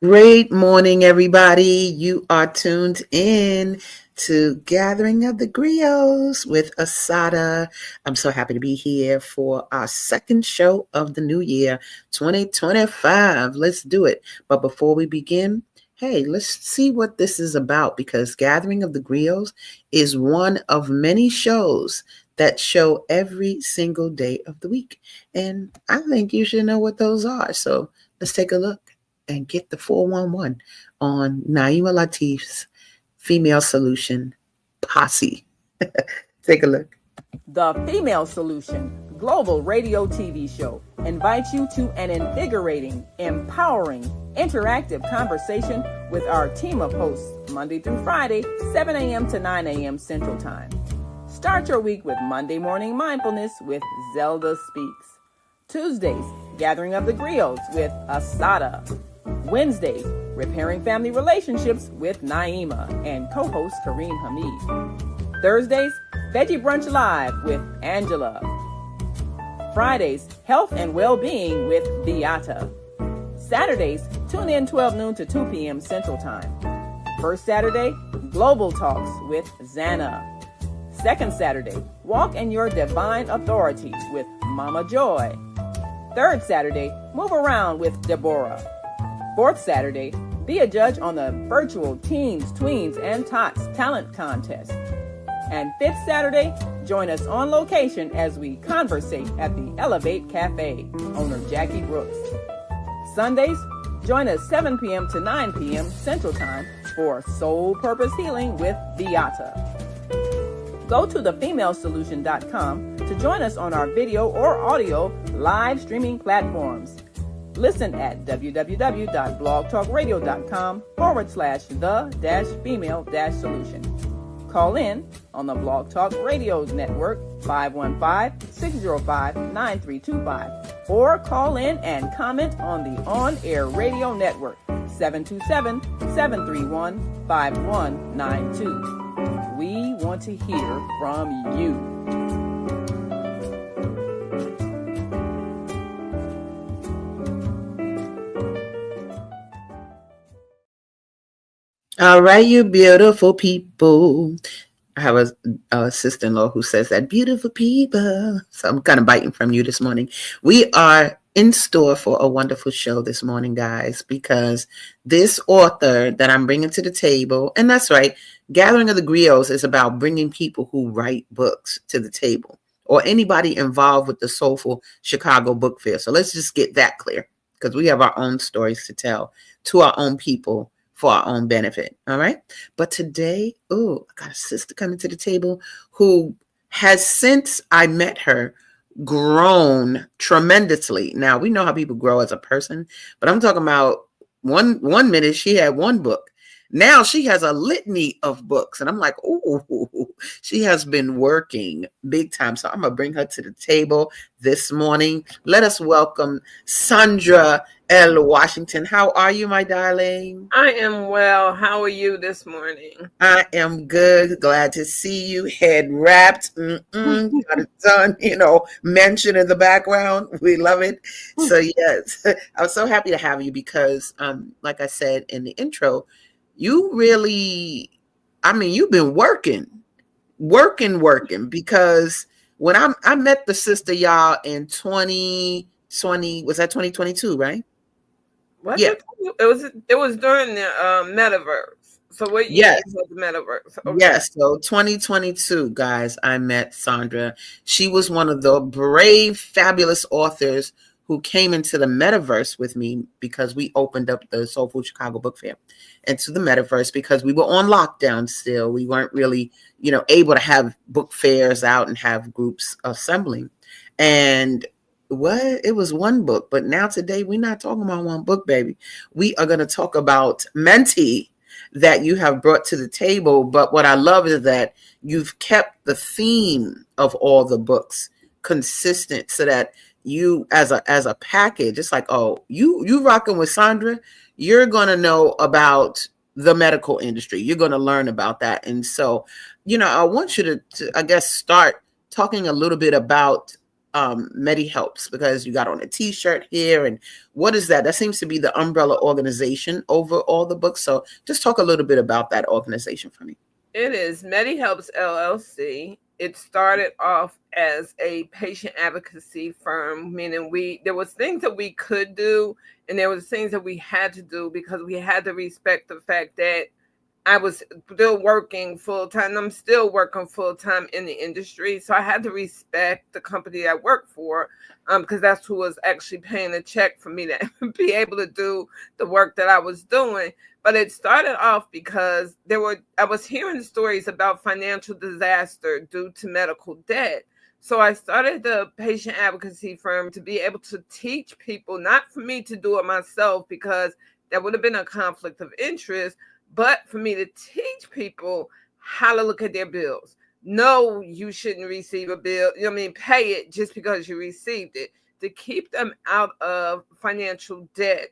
Great morning, everybody. You are tuned in to Gathering of the Griots with Asada. I'm so happy to be here for our second show of the new year, 2025. Let's do it. But before we begin, hey, let's see what this is about because Gathering of the Griots is one of many shows that show every single day of the week. And I think you should know what those are. So let's take a look and get the 411 on Naima Latif's Female Solution Posse. Take a look. The Female Solution Global Radio TV show invites you to an invigorating, empowering, interactive conversation with our team of hosts Monday through Friday, 7 a.m. to 9 a.m. Central Time. Start your week with Monday Morning Mindfulness with Zelda Speaks. Tuesdays, Gathering of the Griots with Asada. Wednesdays, Repairing Family Relationships with Naima and co-host Kareem Hamid. Thursdays, Veggie Brunch Live with Angela. Fridays, Health and Well-Being with Beata. Saturdays, tune in 12 noon to 2 p.m. Central Time. First Saturday, Global Talks with Zana. Second Saturday, Walk in Your Divine Authority with Mama Joy. Third Saturday, Move Around with Deborah. Fourth Saturday, be a judge on the virtual Teens, Tweens, and Tots Talent Contest. And fifth Saturday, join us on location as we conversate at the Elevate Cafe, owner Jackie Brooks. Sundays, join us 7 p.m. to 9 p.m. Central Time for Soul Purpose Healing with Beata. Go to thefemalesolution.com to join us on our video or audio live streaming platforms. Listen at www.blogtalkradio.com/the-female-solution. Call in on the Blog Talk Radio Network 515-605-9325 or call in and comment on the On-Air Radio Network 727-731-5192. We want to hear from you. All right, you beautiful people. I have a sister-in-law who says that beautiful people. So I'm kind of biting from you this morning. We are in store for a wonderful show this morning, guys, because this author that I'm bringing to the table, and that's right, Gathering of the Griots is about bringing people who write books to the table or anybody involved with the Soulful Chicago Book Fair. So let's just get that clear because we have our own stories to tell to our own people for our own benefit. All right. But today, I got a sister coming to the table who has, since I met her, grown tremendously. Now we know how people grow as a person, but I'm talking about one minute she had one book. Now she has a litany of books. And I'm like, she has been working big time. So I'm going to bring her to the table this morning. Let us welcome Sandra L. Washington. How are you, my darling? I am well. How are you this morning? I am good. Glad to see you. Head wrapped. Got it done. Mentioned in the background. We love it. So yes, I'm so happy to have you because, like I said in the intro, you really, you've been working because when I met the sister, y'all, in 2020, was that 2022, right? What? Yeah. It was during the metaverse. So what year was the metaverse? Okay. Yes, so 2022, guys, I met Sandra. She was one of the brave, fabulous authors who came into the metaverse with me because we opened up the Soulful Chicago Book Fair into the metaverse because we were on lockdown still. We weren't really, able to have book fairs out and have groups assembling. And it was one book, but now today we're not talking about one book, baby. We are going to talk about Mentee that you have brought to the table. But what I love is that you've kept the theme of all the books consistent so that you as a package, it's like, oh, you rocking with Sandra, you're going to know about the medical industry. You're going to learn about that. And so, I want you to I guess, start talking a little bit about Medi Helps, because you got on a t-shirt here. And what is that? That seems to be the umbrella organization over all the books. So just talk a little bit about that organization for me. It is Medi Helps LLC. It started off as a patient advocacy firm, meaning there was things that we could do and there was things that we had to do because we had to respect the fact that I was still working full time. I'm still working full time in the industry. So I had to respect the company I worked for, because that's who was actually paying the check for me to be able to do the work that I was doing. But it started off because I was hearing stories about financial disaster due to medical debt. So I started the patient advocacy firm to be able to teach people, not for me to do it myself, because that would have been a conflict of interest, but for me to teach people how to look at their bills. No, you shouldn't receive a bill. Pay it just because you received it, to keep them out of financial debt.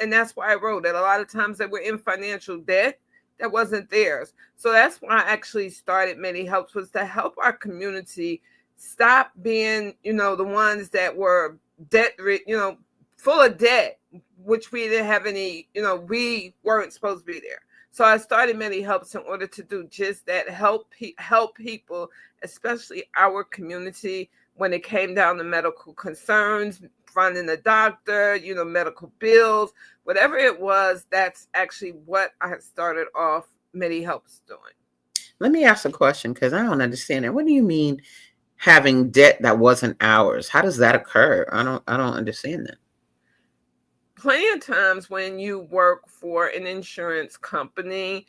And that's why I wrote that a lot of times that we're in financial debt that wasn't theirs. So that's why I actually started Medi Helps, was to help our community stop being, the ones that were debt, full of debt, which we didn't have any, we weren't supposed to be there. So I started Medi Helps in order to do just that, help people, especially our community, when it came down to medical concerns, finding a doctor, medical bills, whatever it was. That's actually what I started off Medi Helps doing. Let me ask a question, because I don't understand it. What do you mean having debt that wasn't ours? How does that occur? I don't understand that. Plenty of times when you work for an insurance company,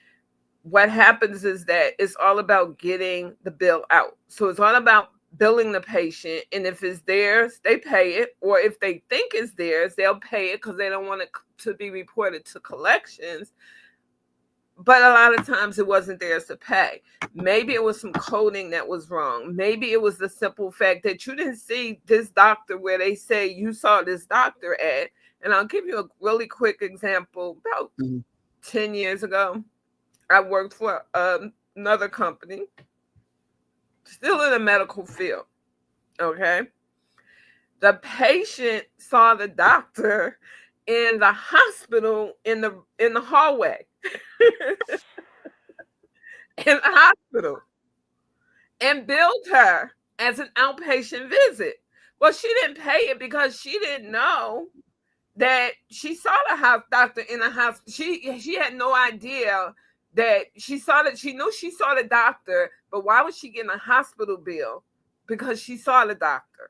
what happens is that it's all about getting the bill out. So it's all about billing the patient. And if it's theirs, they pay it. Or if they think it's theirs, they'll pay it because they don't want it to be reported to collections. But a lot of times it wasn't theirs to pay. Maybe it was some coding that was wrong. Maybe it was the simple fact that you didn't see this doctor where they say you saw this doctor at. And I'll give you a really quick example. About 10 years ago, I worked for another company, still in the medical field. Okay. The patient saw the doctor in the hospital in the hallway. In the hospital, and billed her as an outpatient visit. Well, she didn't pay it because she didn't know that she saw the doctor in the hospital. She had no idea that she knew she saw the doctor, but why was she getting a hospital bill? Because she saw the doctor.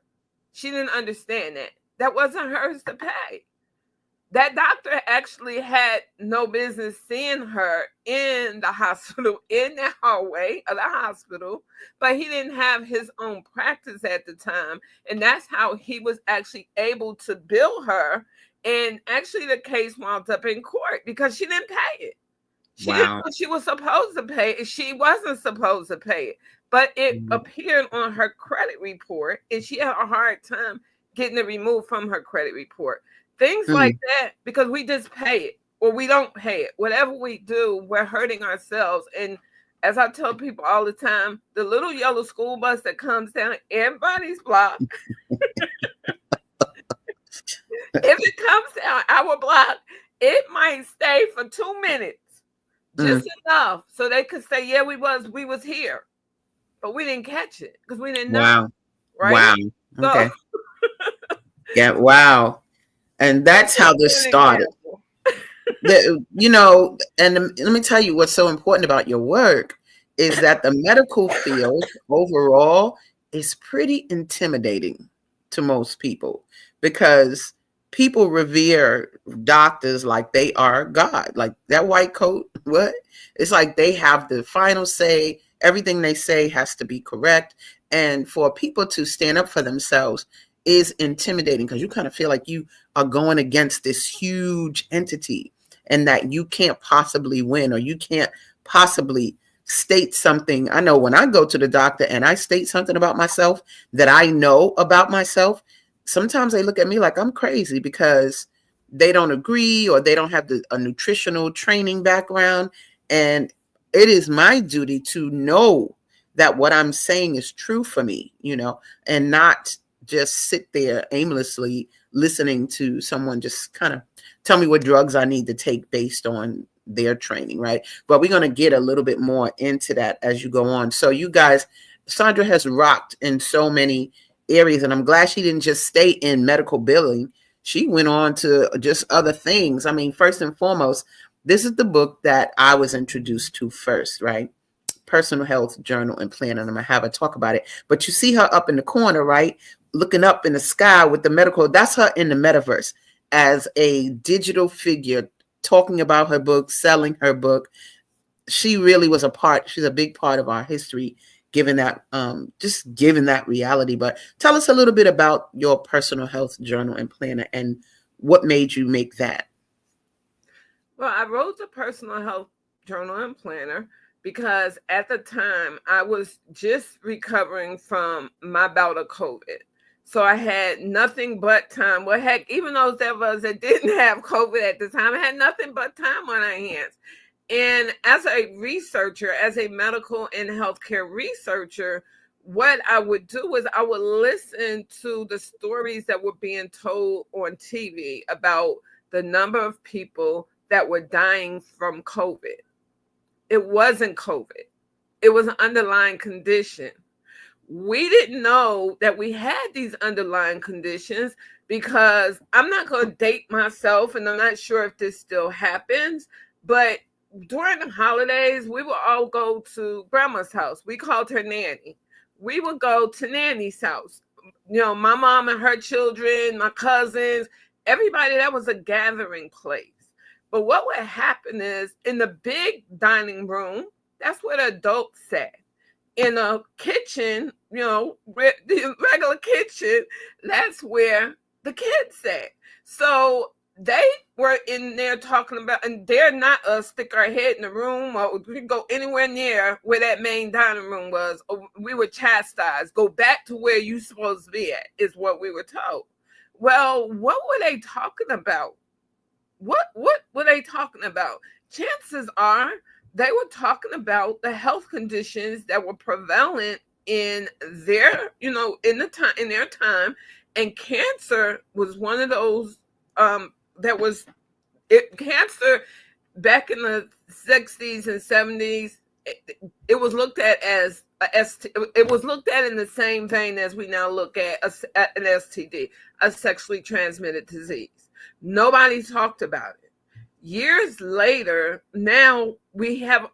She didn't understand that. That wasn't hers to pay. That doctor actually had no business seeing her in the hospital, in the hallway of the hospital, but he didn't have his own practice at the time. And that's how he was actually able to bill her. And actually the case wound up in court because she didn't pay it. She didn't know she was supposed to pay it. She wasn't supposed to pay it, but it appeared on her credit report, and she had a hard time getting it removed from her credit report. Things like that, because we just pay it or we don't pay it. Whatever we do, we're hurting ourselves. And as I tell people all the time, the little yellow school bus that comes down everybody's block, if it comes down our block, it might stay for 2 minutes, just enough so they could say, yeah, we was here, but we didn't catch it because we didn't know. Wow. Right? Wow. Okay. Yeah. Wow. And that's how this started. And let me tell you what's so important about your work is that the medical field overall is pretty intimidating to most people, because people revere doctors like they are God, like that white coat. What? It's like they have the final say. Everything they say has to be correct. And for people to stand up for themselves is intimidating, because you kind of feel like you are going against this huge entity and that you can't possibly win, or you can't possibly state something. I know when I go to the doctor and I state something about myself that I know about myself, sometimes they look at me like I'm crazy because they don't agree or they don't have a nutritional training background. And it is my duty to know that what I'm saying is true for me, and not just sit there aimlessly listening to someone just kind of tell me what drugs I need to take based on their training, right? But we're going to get a little bit more into that as you go on. So you guys, Sandra has rocked in so many areas, and I'm glad she didn't just stay in medical billing. She went on to just other things. I mean, first and foremost, this is the book that I was introduced to first, right? Personal Health Journal and Plan, and I'm gonna have her talk about it. But you see her up in the corner, right? Looking up in the sky with the medical, that's her in the metaverse as a digital figure, talking about her book, selling her book. She really was a part, she's a big part of our history, given that just given that reality. But tell us a little bit about your Personal Health Journal and Planner and what made you make that. Well, I wrote the Personal Health Journal and Planner because at the time I was just recovering from my bout of COVID. So I had nothing but time. Well, heck, even those of us that didn't have COVID at the time, I had nothing but time on our hands. And as a researcher, as a medical and healthcare researcher, what I would do was I would listen to the stories that were being told on TV about the number of people that were dying from COVID. It wasn't COVID. It was an underlying condition. We didn't know that we had these underlying conditions because I'm not going to date myself, and I'm not sure if this still happens, but during the holidays, we would all go to grandma's house. We called her Nanny. We would go to Nanny's house. You know, my mom and her children, my cousins, everybody, that was a gathering place. But what would happen is in the big dining room, that's where the adults sat. In a kitchen, you know, the regular kitchen, that's where the kids sat. So they were in there talking about, and dare not us stick our head in the room or we go anywhere near where that main dining room was. Or we were chastised. Go back to where you supposed to be at, is what we were told. Well, what were they talking about? What were they talking about? Chances are they were talking about the health conditions that were prevalent in their, you know, in their time, and cancer was one of those cancer back in the 60s and 70s. It was looked at as it was looked at in the same vein as we now look at an STD, a sexually transmitted disease. Nobody talked about it. Years later, now we have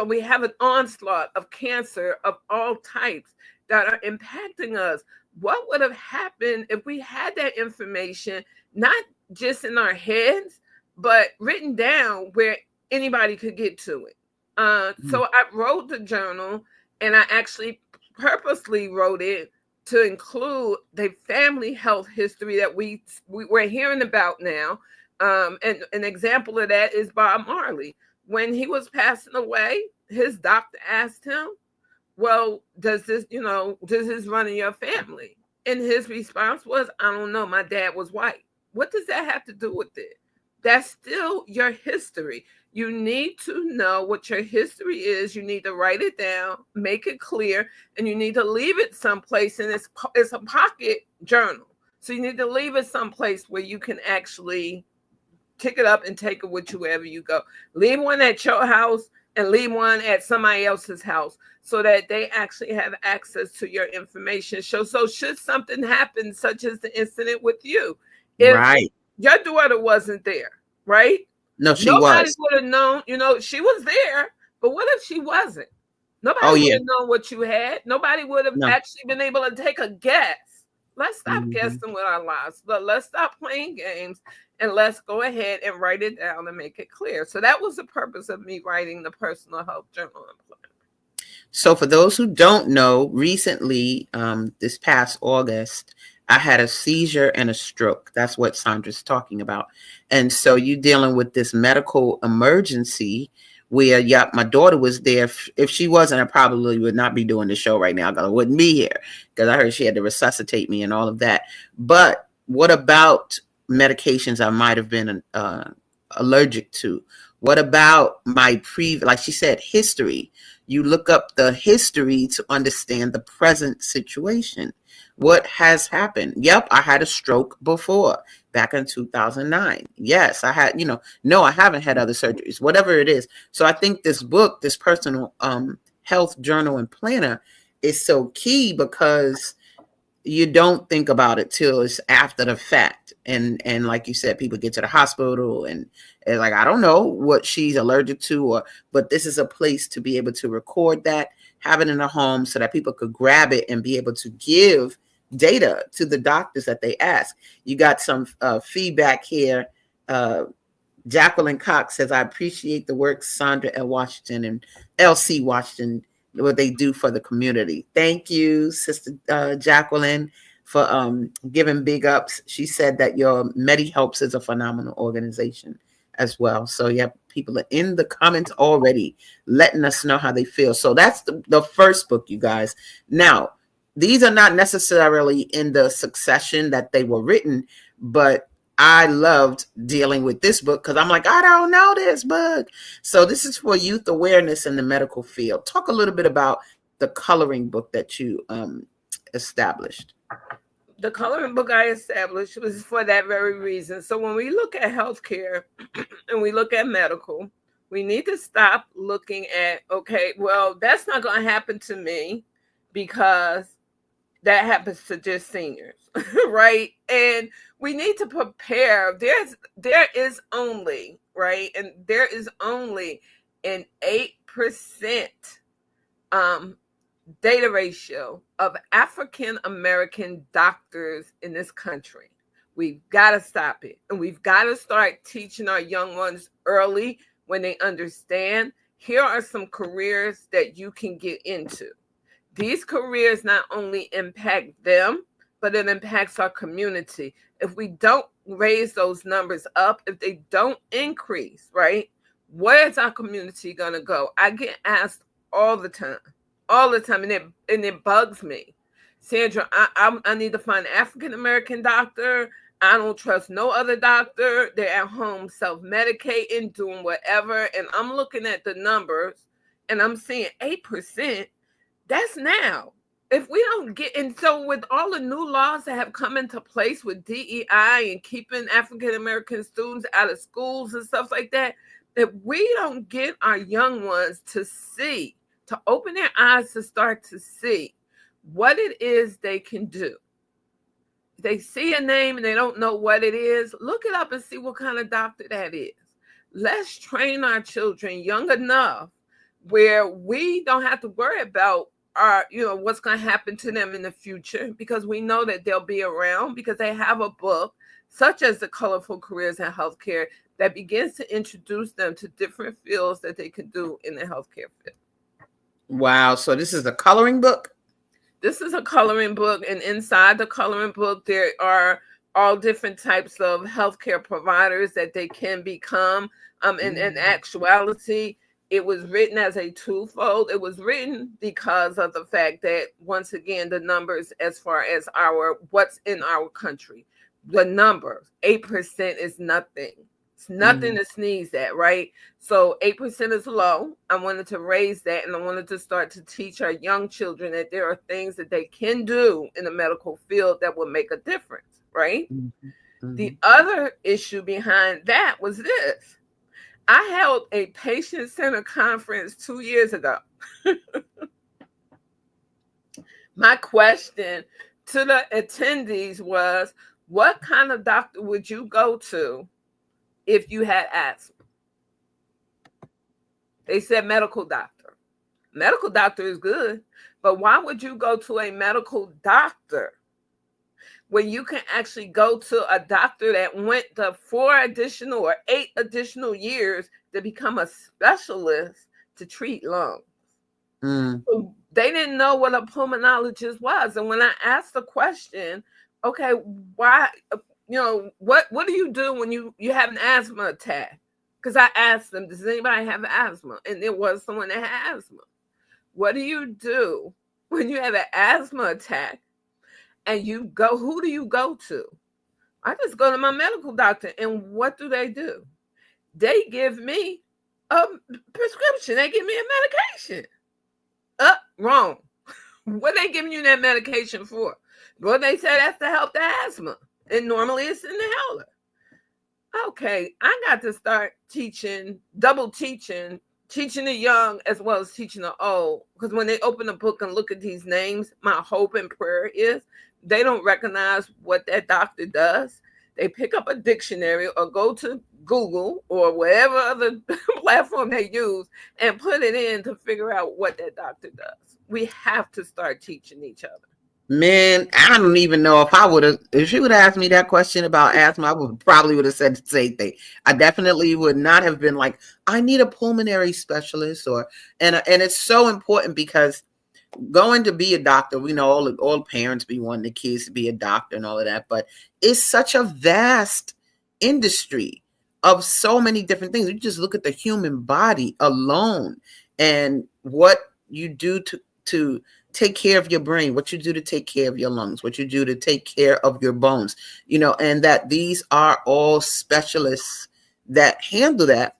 we have an onslaught of cancer of all types that are impacting us. What would have happened if we had that information, not just in our heads, but written down where anybody could get to it? So I wrote the journal, and I actually purposely wrote it to include the family health history that we're hearing about now. And an example of that is Bob Marley. When he was passing away, his doctor asked him, well, does this run in your family? And his response was, I don't know. My dad was white. What does that have to do with it? That's still your history. You need to know what your history is. You need to write it down, make it clear, and you need to leave it someplace. And it's a pocket journal. So you need to leave it someplace where you can actually pick it up and take it with you wherever you go. Leave one at your house and leave one at somebody else's house so that they actually have access to your information. So should something happen, such as the incident with you, if Right. your daughter wasn't there, right? No, she Nobody was. would have known, she was there, but what if she wasn't? Nobody Oh, would yeah. have known what you had. Nobody would have No. actually been able to take a guess. Let's stop Mhm. guessing with our lives. Let's stop playing games, and let's go ahead and write it down and make it clear. So that was the purpose of me writing the Personal Health Journal and Planner. So for those who don't know, recently, this past August, I had a seizure and a stroke. That's what Sandra's talking about. And so you're dealing with this medical emergency where, yeah, my daughter was there. If she wasn't, I probably would not be doing the show right now. I wouldn't be here because I heard she had to resuscitate me and all of that. But what about medications I might have been allergic to? What about my like she said, history? You look up the history to understand the present situation. what has happened. Yep, I had a stroke before, back in 2009. Yes, I had, no, I haven't had other surgeries, whatever it is. So I think this book, this personal health journal and planner, is so key, because you don't think about it till it's after the fact. And like you said, people get to the hospital and like, I don't know what she's allergic to, but this is a place to be able to record that, have it in a home so that people could grab it and be able to give data to the doctors that they ask. You got some feedback here. Jacqueline Cox says, I appreciate the work Sandra L. Washington and LC Washington, what they do for the community. Thank you, Sister Jacqueline, for giving big ups. She said that your MediHelps is a phenomenal organization as well. So yeah, people are in the comments already letting us know how they feel. So that's the first book, you guys. Now, these are not necessarily in the succession that they were written, but I loved dealing with this book because I'm like, I don't know this book. So this is for youth awareness in the medical field. Talk a little bit about the coloring book that you established. The coloring book I established was for that very reason. So when we look at healthcare and we look at medical, we need to stop looking at, okay, well, that's not going to happen to me because that happens to just seniors, right? And we need to prepare. There is only, right? And there is only an 8% data ratio of African American doctors in this country. We've got to stop it. And we've got to start teaching our young ones early when they understand, here are some careers that you can get into. These careers not only impact them, but it impacts our community. If we don't raise those numbers up, if they don't increase, right, where's our community going to go? I get asked all the time, and it bugs me. Sandra, I need to find an African-American doctor. I don't trust no other doctor. They're at home self-medicating, doing whatever. And I'm looking at the numbers and I'm seeing 8%. That's now. If we don't get, and so with all the new laws that have come into place with DEI and keeping African-American students out of schools and stuff like that, if we don't get our young ones to see, to open their eyes to start to see what it is they can do. They see a name and they don't know what it is, look it up and see what kind of doctor that is. Let's train our children young enough where we don't have to worry about what's going to happen to them in the future, because we know that they'll be around, because they have a book such as The Colorful Careers in Healthcare that begins to introduce them to different fields that they can do in the healthcare field. Wow. So this is a coloring book? This is a coloring book, and inside the coloring book, there are all different types of healthcare providers that they can become. In actuality, it was written as a twofold. It was written because of the fact that, once again, the numbers as far as what's in our country, the numbers, 8% is nothing. It's nothing to sneeze at, right? So 8% is low. I wanted to raise that, and I wanted to start to teach our young children that there are things that they can do in the medical field that will make a difference, right? Mm-hmm. The other issue behind that was this. I held a patient-centered conference 2 years ago. My question to the attendees was, what kind of doctor would you go to if you had asthma? They said medical doctor. Medical doctor is good, but why would you go to a medical doctor when you can actually go to a doctor that went to 4 additional or 8 additional years to become a specialist to treat lungs? So they didn't know what a pulmonologist was. And when I asked the question, okay, why, what do you do when you have an asthma attack? Because I asked them, does anybody have asthma? And there was someone that had asthma. What do you do when you have an asthma attack? And you go, who do you go to? I just go to my medical doctor. And what do? They give me a prescription. They give me a medication. Wrong. What are they giving you that medication for? Well, they say that's to help the asthma. And normally it's inhaler. Okay, I got to start double teaching the young as well as teaching the old. Because when they open the book and look at these names, my hope and prayer is they don't recognize what that doctor does. They pick up a dictionary or go to Google or whatever other platform they use and put it in to figure out what that doctor does. We have to start teaching each other. Man, I don't even know if she would have asked me that question about asthma, I probably would have said the same thing. I definitely would not have been like, I need a pulmonary specialist and it's so important because going to be a doctor, we know all parents be wanting the kids to be a doctor and all of that, but it's such a vast industry of so many different things. You just look at the human body alone and what you do to take care of your brain, what you do to take care of your lungs, what you do to take care of your bones, and that these are all specialists that handle that.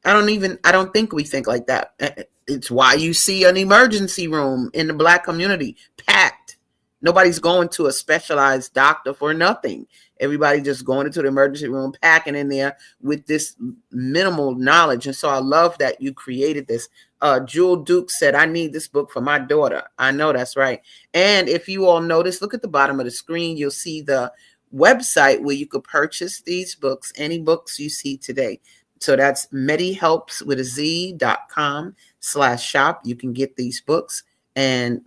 I don't think we think like that. It's why you see an emergency room in the Black community packed. Nobody's going to a specialized doctor for nothing. Everybody just going into the emergency room, packing in there with this minimal knowledge. And so I love that you created this. Jewel Duke said, I need this book for my daughter. I know that's right. And if you all notice, look at the bottom of the screen. You'll see the website where you could purchase these books, any books you see today. So that's medihelpswithaz.com/shop. You can get these books, and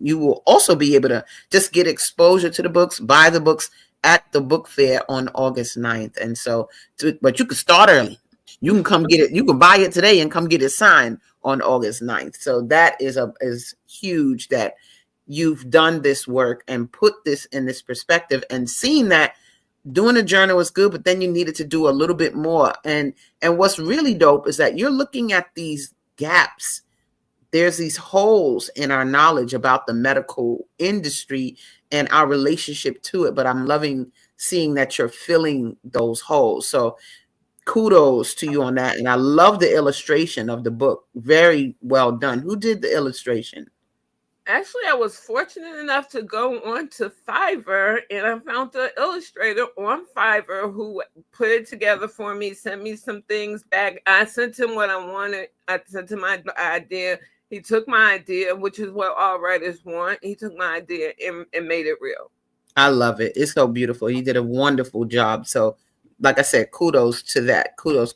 you will also be able to just get exposure to the books, buy the books at the book fair on August 9th. And so, but you can start early. You can come get it. You can buy it today and come get it signed on August 9th. So that is huge that you've done this work and put this in this perspective and seen that doing a journal was good, but then you needed to do a little bit more. And what's really dope is that you're looking at these gaps. There's these holes in our knowledge about the medical industry and our relationship to it. But I'm loving seeing that you're filling those holes. So kudos to you on that. And I love the illustration of the book. Very well done. Who did the illustration? Actually, I was fortunate enough to go on to Fiverr, and I found the illustrator on Fiverr who put it together for me, sent me some things back. I sent him what I wanted. I sent him my idea. He took my idea, which is what all writers want. He took my idea and made it real. I love it. It's so beautiful. He did a wonderful job. So, like I said, kudos to that. Kudos.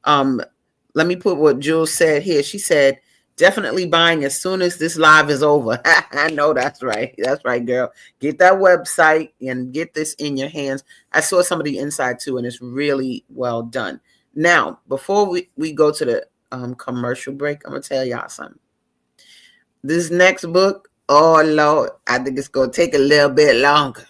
Let me put what Jules said here. She said, definitely buying as soon as this live is over. I know that's right. That's right, girl. Get that website and get this in your hands. I saw some of the inside too, and it's really well done. Now, before we go to the commercial break, I'm going to tell y'all something. This next book, oh, Lord, I think it's going to take a little bit longer.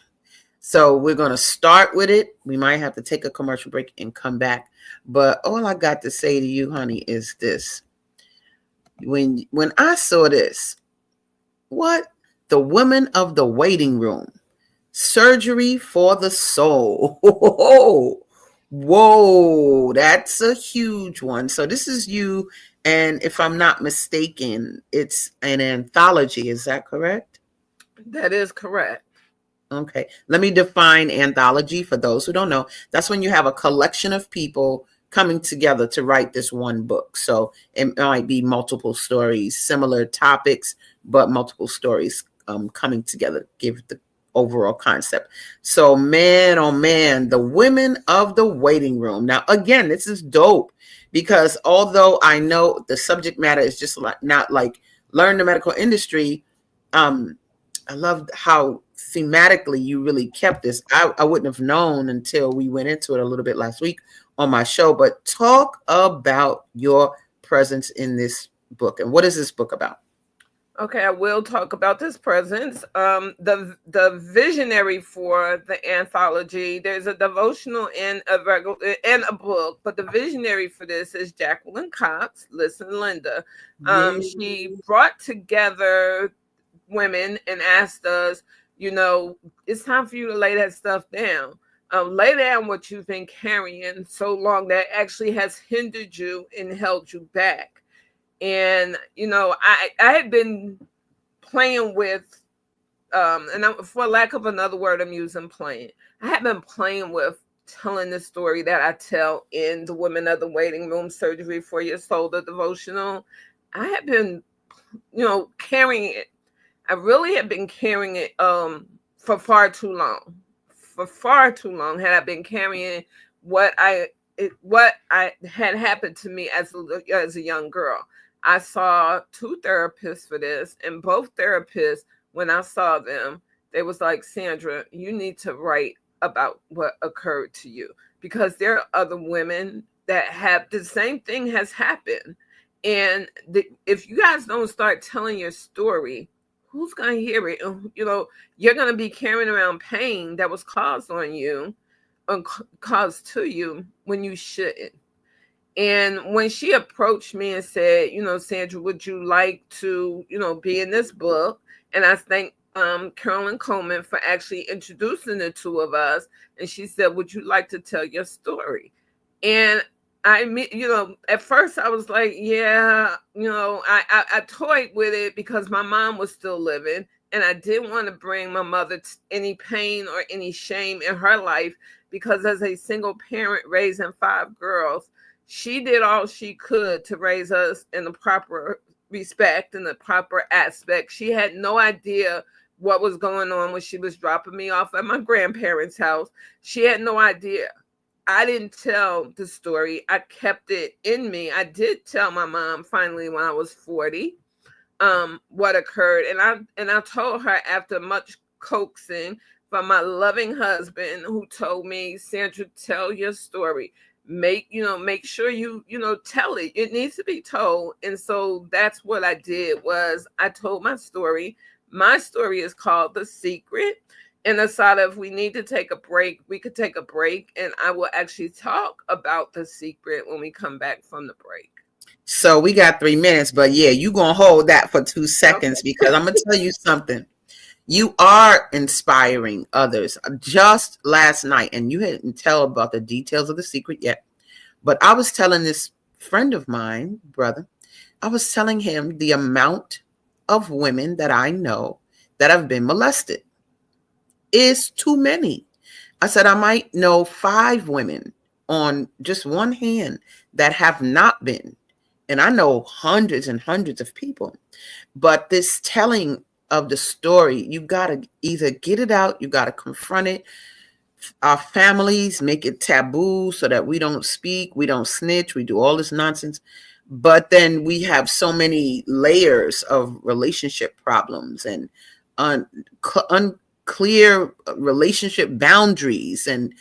So we're going to start with it. We might have to take a commercial break and come back. But all I got to say to you, honey, is this. When I saw this, what? The Women of the Waiting Room, Surgery for the Soul. Whoa, that's a huge one. So this is you, and if I'm not mistaken, it's an anthology. Is that correct? That is correct. Okay, let me define anthology for those who don't know. That's when you have a collection of people coming together to write this one book. So it might be multiple stories, similar topics, but multiple stories coming together, give the overall concept. So man, oh man, the Women of the Waiting Room. Now, again, this is dope because although I know the subject matter is just not like learn the medical industry, I loved how thematically you really kept this. I wouldn't have known until we went into it a little bit last week on my show, but talk about your presence in this book. And what is this book about? Okay, I will talk about this presence. The visionary for the anthology, there's a devotional and a book, but the visionary for this is Jacqueline Cox. Listen, Linda. She brought together women and asked us, it's time for you to lay that stuff down. Lay down what you've been carrying so long that actually has hindered you and held you back. And, I had been playing with and for lack of another word, I'm using playing. I have been playing with telling the story that I tell in the Women of the Waiting Room Surgery for Your Soul, the devotional. I have been, carrying it. I really have been carrying it for far too long. For far too long had I been carrying what I had happened to me as a young girl. I saw two therapists for this, and both therapists, when I saw them, they was like, Sandra, you need to write about what occurred to you, because there are other women that have the same thing has happened. And if you guys don't start telling your story, who's going to hear it? You're going to be carrying around pain that was caused on you, caused to you, when you shouldn't. And when she approached me and said, Sandra, would you like to, be in this book? And I thank Carolyn Coleman for actually introducing the two of us. And she said, would you like to tell your story? And at first I was like, yeah, I toyed with it because my mom was still living, and I didn't want to bring my mother any pain or any shame in her life, because as a single parent raising 5 girls, she did all she could to raise us in the proper respect and the proper aspect. She had no idea what was going on when she was dropping me off at my grandparents' house. She had no idea. I didn't tell the story. I kept it in me. I did tell my mom finally when I was 40 what occurred. And I told her, after much coaxing from my loving husband, who told me, Sandra, tell your story. Make sure you tell it. It needs to be told. And so that's what I did, was I told my story. My story is called The Secret. And aside of we need to take a break, we could take a break, and I will actually talk about The Secret when we come back from the break. So we got 3 minutes, but yeah, you gonna hold that for 2 seconds, okay, because I'm gonna tell you something. You are inspiring others. Just last night, and you didn't tell about the details of The Secret yet, but I was telling this friend of mine, brother, I was telling him the amount of women that I know that have been molested is too many. I said, I might know 5 women on just one hand that have not been. And I know hundreds and hundreds of people. But this telling of the story, you got to either get it out, you got to confront it. Our families make it taboo so that we don't speak, we don't snitch, we do all this nonsense. But then we have so many layers of relationship problems and unclear relationship boundaries. And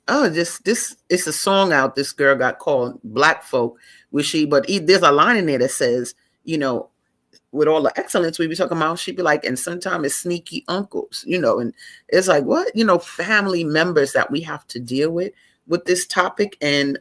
this it's a song out this girl got called Black Folk, but there's a line in there that says, with all the excellence we be talking about, she'd be like, and sometimes it's sneaky uncles, and it's like, what, family members that we have to deal with this topic. And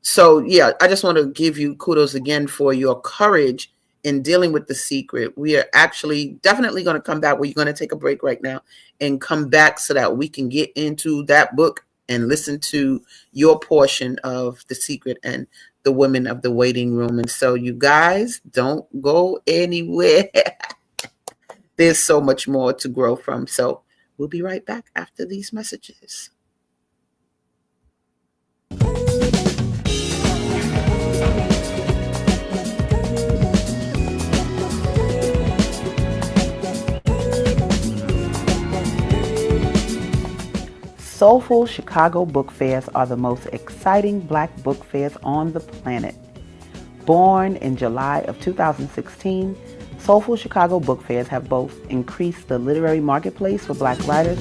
so yeah, I just want to give you kudos again for your courage in dealing with The Secret. We are actually definitely going to come back. We're going to take a break right now and come back so that we can get into that book and listen to your portion of The Secret and the Women of the Waiting Room. And so you guys don't go anywhere. There's so much more to grow from. So we'll be right back after these messages. Soulful Chicago book fairs are the most exciting Black book fairs on the planet. Born in July of 2016, Soulful Chicago book fairs have both increased the literary marketplace for Black writers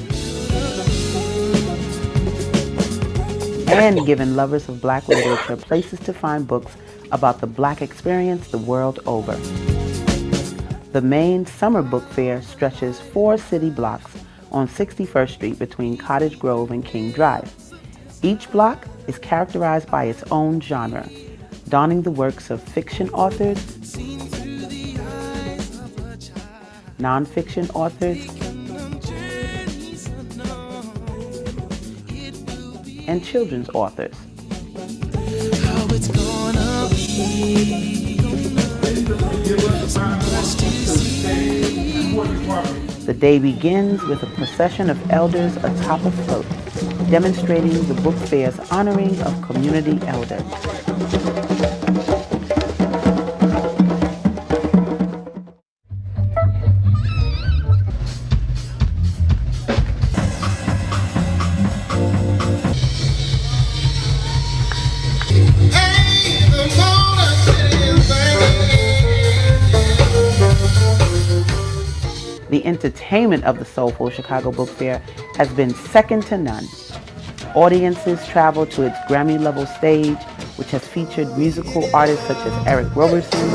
and given lovers of Black literature places to find books about the Black experience the world over. The main summer book fair stretches 4 city blocks on 61st Street between Cottage Grove and King Drive. Each block is characterized by its own genre, donning the works of fiction authors, nonfiction authors, and children's authors. The day begins with a procession of elders atop a float, demonstrating the book fair's honoring of community elders. The entertainment of the Soulful Chicago Book Fair has been second to none. Audiences travel to its Grammy-level stage, which has featured musical artists such as Eric Roberson,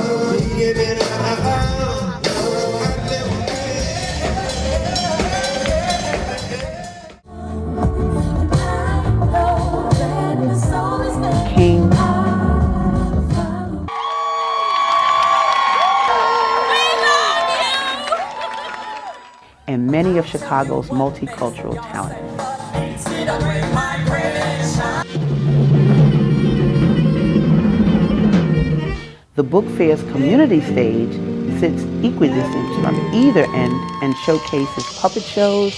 King, and many of Chicago's multicultural talents. The book fair's community stage sits equidistant from either end and showcases puppet shows,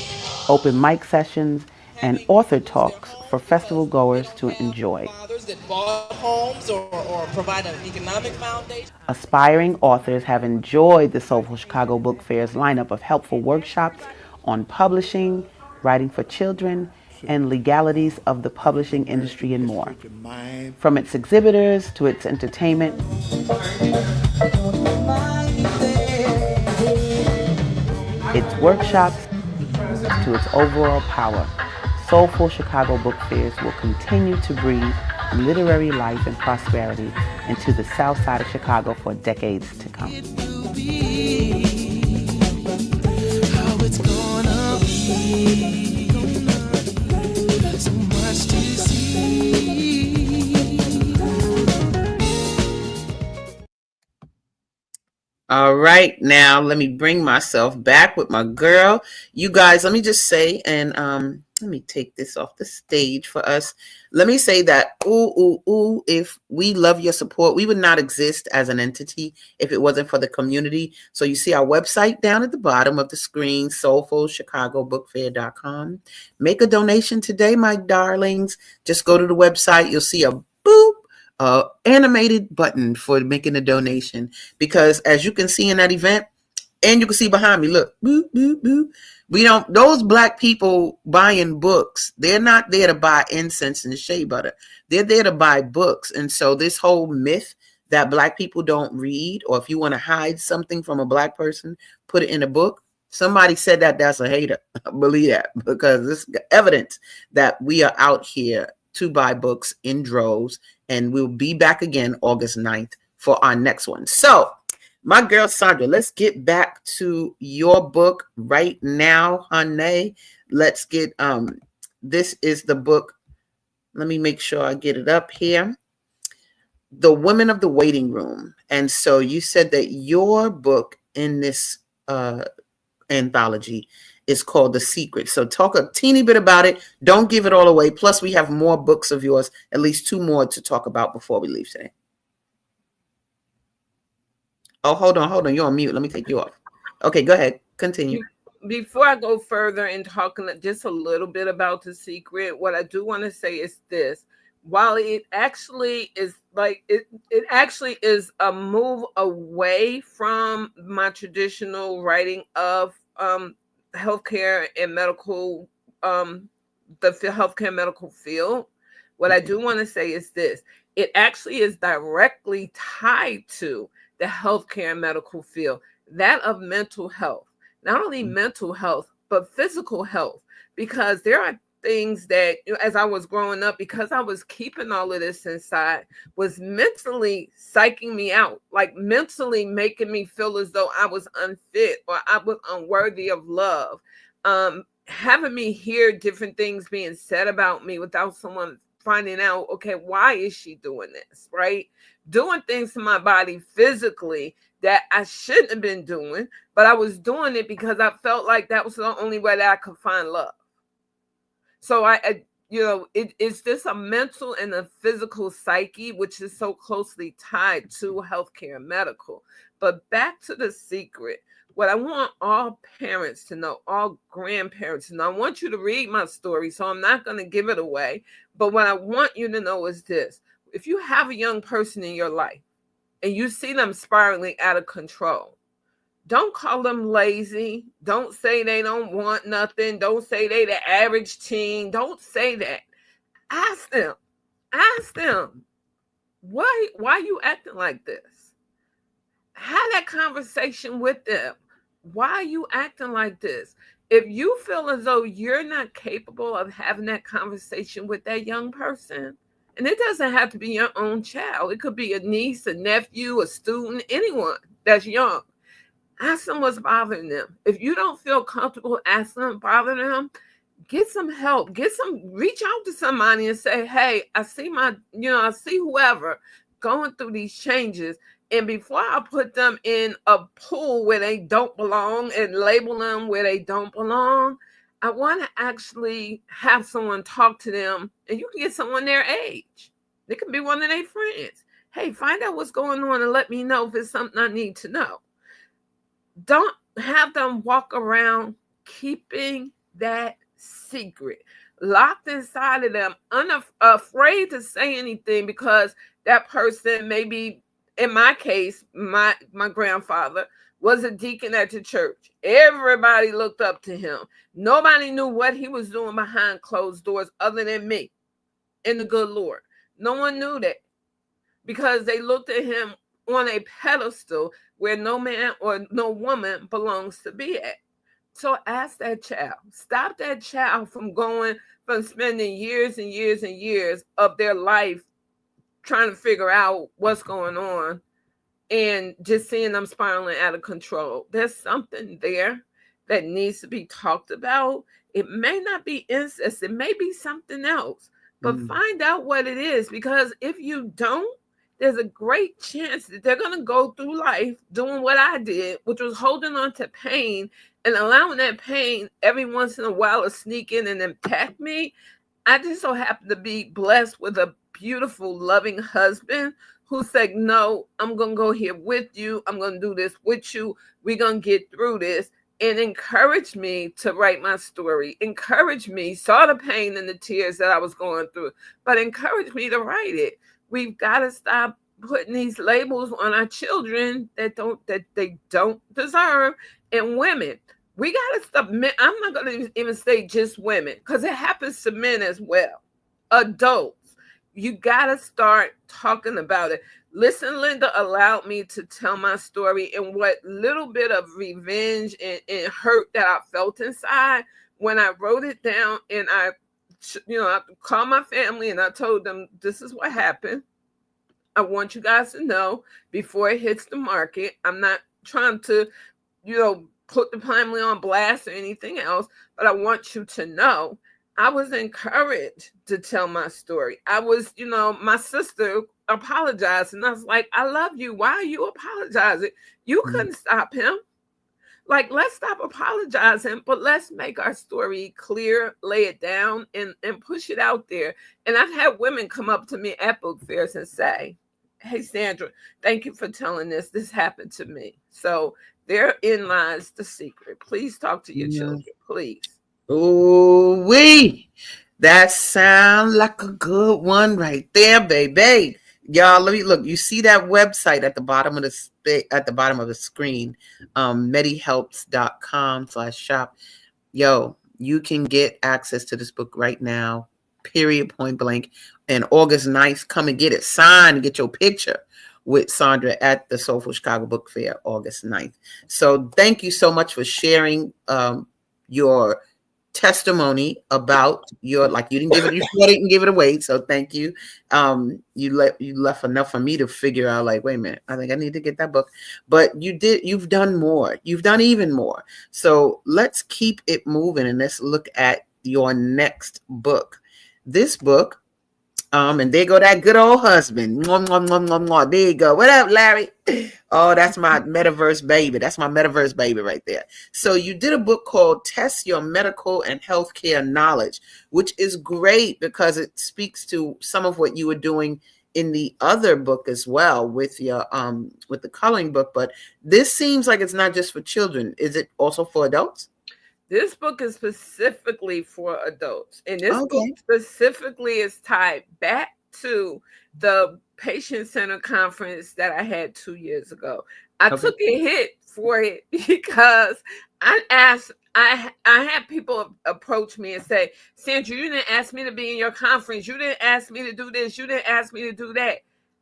open mic sessions, and author talks for festival goers to enjoy. Aspiring authors have enjoyed the Soulful Chicago Book Fair's lineup of helpful workshops on publishing, writing for children, and legalities of the publishing industry and more. From its exhibitors to its entertainment, its workshops to its overall power, Soulful Chicago Book Fairs will continue to breathe literary life and prosperity into the South Side of Chicago for decades to come. All right, now let me bring myself back with my girl. You guys, let me just say, and let me take this off the stage for us. Let me say that, if we love your support, we would not exist as an entity if it wasn't for the community. So you see our website down at the bottom of the screen, soulfulchicagobookfair.com. Make a donation today, my darlings. Just go to the website. You'll see a boop. Animated button for making a donation, because as you can see in that event, and you can see behind me, look, boop, boop, boop. We don't, those black people buying books, they're not there to buy incense and shea butter. They're there to buy books. And so this whole myth that black people don't read, or if you want to hide something from a black person, put it in a book. Somebody said that, that's a hater. Believe that, because it's evidence that we are out here to buy books in droves. And we'll be back again August 9th for our next one. So, my girl Sandra, let's get back to your book right now, honey. Let's get, this is the book. Let me make sure I get it up here. The Women of the Waiting Room. And so you said that your book in this anthology is called The Secret. So talk a teeny bit about it. Don't give it all away. Plus, we have more books of yours, at least 2 more to talk about before we leave today. Oh, hold on. You're on mute. Let me take you off. Okay, go ahead. Continue. Before I go further in talking just a little bit about The Secret, what I do want to say is this. While it actually is like it actually is a move away from my traditional writing of healthcare and medical, the healthcare medical field, what I do want to say is this. It actually is directly tied to the healthcare and medical field, that of mental health. Not only mental health, but physical health, because there are things that, as I was growing up, because I was keeping all of this inside, was mentally psyching me out, like mentally making me feel as though I was unfit or I was unworthy of love. Having me hear different things being said about me without someone finding out, okay, why is she doing this, right? Doing things to my body physically that I shouldn't have been doing, but I was doing it because I felt like that was the only way that I could find love. So it's just a mental and a physical psyche, which is so closely tied to healthcare and medical. But back to The Secret. What I want all parents to know, all grandparents to know, I want you to read my story, so I'm not going to give it away. But what I want you to know is this. If you have a young person in your life and you see them spiraling out of control, don't call them lazy. Don't say they don't want nothing. Don't say they the average teen. Don't say that. Ask them. Ask them. Why you acting like this? Have that conversation with them. Why are you acting like this? If you feel as though you're not capable of having that conversation with that young person, and it doesn't have to be your own child, it could be a niece, a nephew, a student, anyone that's young. Ask them what's bothering them. If you don't feel comfortable asking them bothering them, get some help. Reach out to somebody and say, hey, I see whoever going through these changes. And before I put them in a pool where they don't belong and label them where they don't belong, I want to actually have someone talk to them, and you can get someone their age. It can be one of their friends. Hey, find out what's going on and let me know if it's something I need to know. Don't have them walk around keeping that secret, locked inside of them, unafraid to say anything, because that person, maybe in my case, my grandfather was a deacon at the church. Everybody looked up to him. Nobody knew what he was doing behind closed doors other than me and the good Lord. No one knew that, because they looked at him on a pedestal where no man or no woman belongs to be at. So ask that child. Stop that child from spending years and years and years of their life trying to figure out what's going on and just seeing them spiraling out of control. There's something there that needs to be talked about. It may not be incest. It may be something else. But find out what it is, because if you don't, there's a great chance that they're going to go through life doing what I did, which was holding on to pain and allowing that pain every once in a while to sneak in and attack me. I just so happen to be blessed with a beautiful, loving husband who said, no, I'm going to go here with you. I'm going to do this with you. We're going to get through this. And encouraged me to write my story. Encouraged me, saw the pain and the tears that I was going through, but encouraged me to write it. We've got to stop putting these labels on our children that they don't deserve. And women, we got to stop. I'm not going to even say just women, because it happens to men as well. Adults, you got to start talking about it. Listen, Linda allowed me to tell my story, and what little bit of revenge and hurt that I felt inside when I wrote it down, and I called my family and I told them, this is what happened. I want you guys to know before it hits the market. I'm not trying to, put the family on blast or anything else, but I want you to know I was encouraged to tell my story. I was, my sister apologized, and I was like, I love you. Why are you apologizing? You couldn't stop him. Like, let's stop apologizing, but let's make our story clear, lay it down, and push it out there. And I've had women come up to me at book fairs and say, hey, Sandra, thank you for telling this. This happened to me. So therein lies the secret. Please talk to your children, please. Oh, that sounds like a good one right there, baby. Y'all, let me look. You see that website at the bottom of the screen, medihelps.com/shop. Yo, you can get access to this book right now, period, point blank. And August 9th, come and get it signed, get your picture with Sandra at the Soulful Chicago Book Fair, August 9th. So thank you so much for sharing your testimony about you didn't give it away. So thank you. You left enough for me to figure out, like, wait a minute, I think I need to get that book. But you've done more. You've done even more. So let's keep it moving and let's look at your next book. This book, and there go that good old husband. Mwah, mwah, mwah, mwah, mwah. There you go. What up, Larry? Oh, that's my metaverse baby. That's my metaverse baby right there. So you did a book called Test Your Medical and Healthcare Knowledge, which is great because it speaks to some of what you were doing in the other book as well with the coloring book, but this seems like it's not just for children. Is it also for adults? This book is specifically for adults, and this book Okay. specifically is tied back to the patient center conference that I had 2 years ago. I Okay. took a hit for it because I had people approach me and say, Sandra, you didn't ask me to be in your conference. You didn't ask me to do this. You didn't ask me to do that.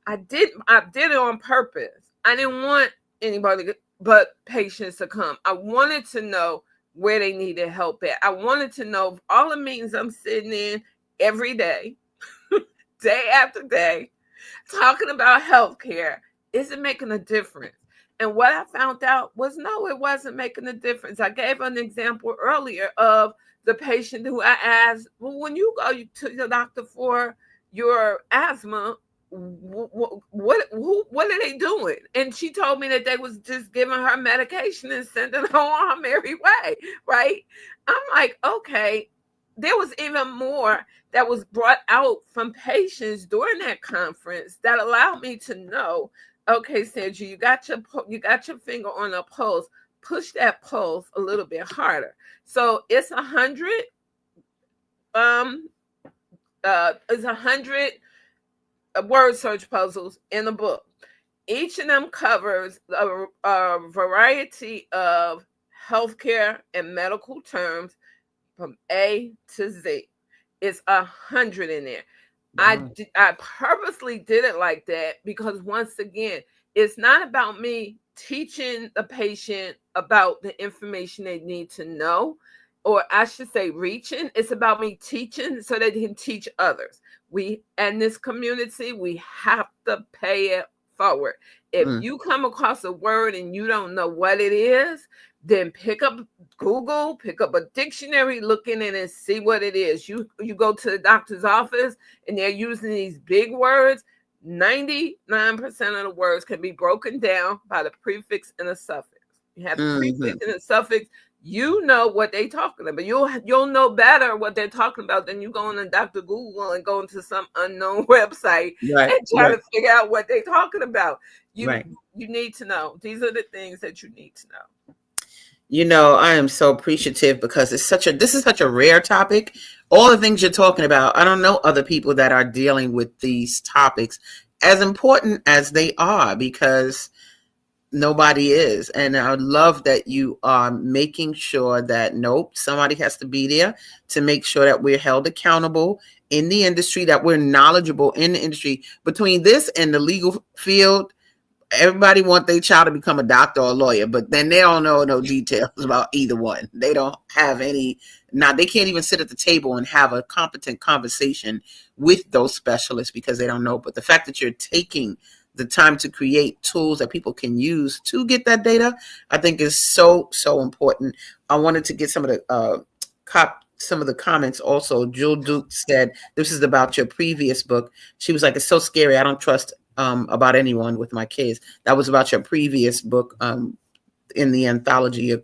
I did it on purpose. I didn't want anybody but patients to come. I wanted to know where they needed help at. I wanted to know all the meetings I'm sitting in every day, day after day, talking about healthcare, is it making a difference? And what I found out was no, it wasn't making a difference. I gave an example earlier of the patient who I asked, well, when you go to the doctor for your asthma, what are they doing? And she told me that they was just giving her medication and sending her on her merry way, right? I'm like, okay. There was even more that was brought out from patients during that conference that allowed me to know, okay, Sandra, you got your finger on a pulse. Push that pulse a little bit harder. So it's 100 word search puzzles in the book. Each of them covers a variety of healthcare and medical terms from A to Z. It's 100 in there. Wow. I purposely did it like that because once again, it's not about me teaching the patient about the information they need to know, or I should say reaching. It's about me teaching so that they can teach others. We in this community, we have to pay it forward. If you come across a word and you don't know what it is, then pick up Google, pick up a dictionary, look in it and see what it is. You go to the doctor's office and they're using these big words. 99% of the words can be broken down by the prefix and the suffix. You have the prefix and the suffix. You know what they're talking about. You'll know better what they're talking about than you going to Dr. Google and going to some unknown website Right. and trying to figure out what they're talking about. Right. You need to know. These are the things that you need to know. You know, I am so appreciative because this is such a rare topic. All the things you're talking about, I don't know other people that are dealing with these topics as important as they are, because nobody is. And I love that you are making sure that, nope, somebody has to be there to make sure that we're held accountable in the industry, that we're knowledgeable in the industry. Between this and the legal field, everybody want their child to become a doctor or a lawyer, but then they don't know no details about either one. They don't have any. Now they can't even sit at the table and have a competent conversation with those specialists because they don't know. But the fact that you're taking the time to create tools that people can use to get that data, I think is so important. I wanted to get some of the comments also. Jewel Duke said, this is about your previous book. She was like, it's so scary. I don't trust about anyone with my kids. That was about your previous book in the anthology of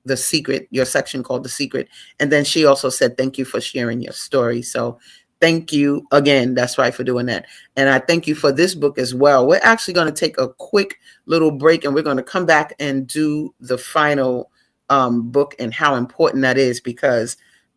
The Secret, your section called The Secret. And then she also said, thank you for sharing your story. So thank you again. That's right, for doing that. And I thank you for this book as well. We're actually going to take a quick little break and we're going to come back and do the final book and how important that is, because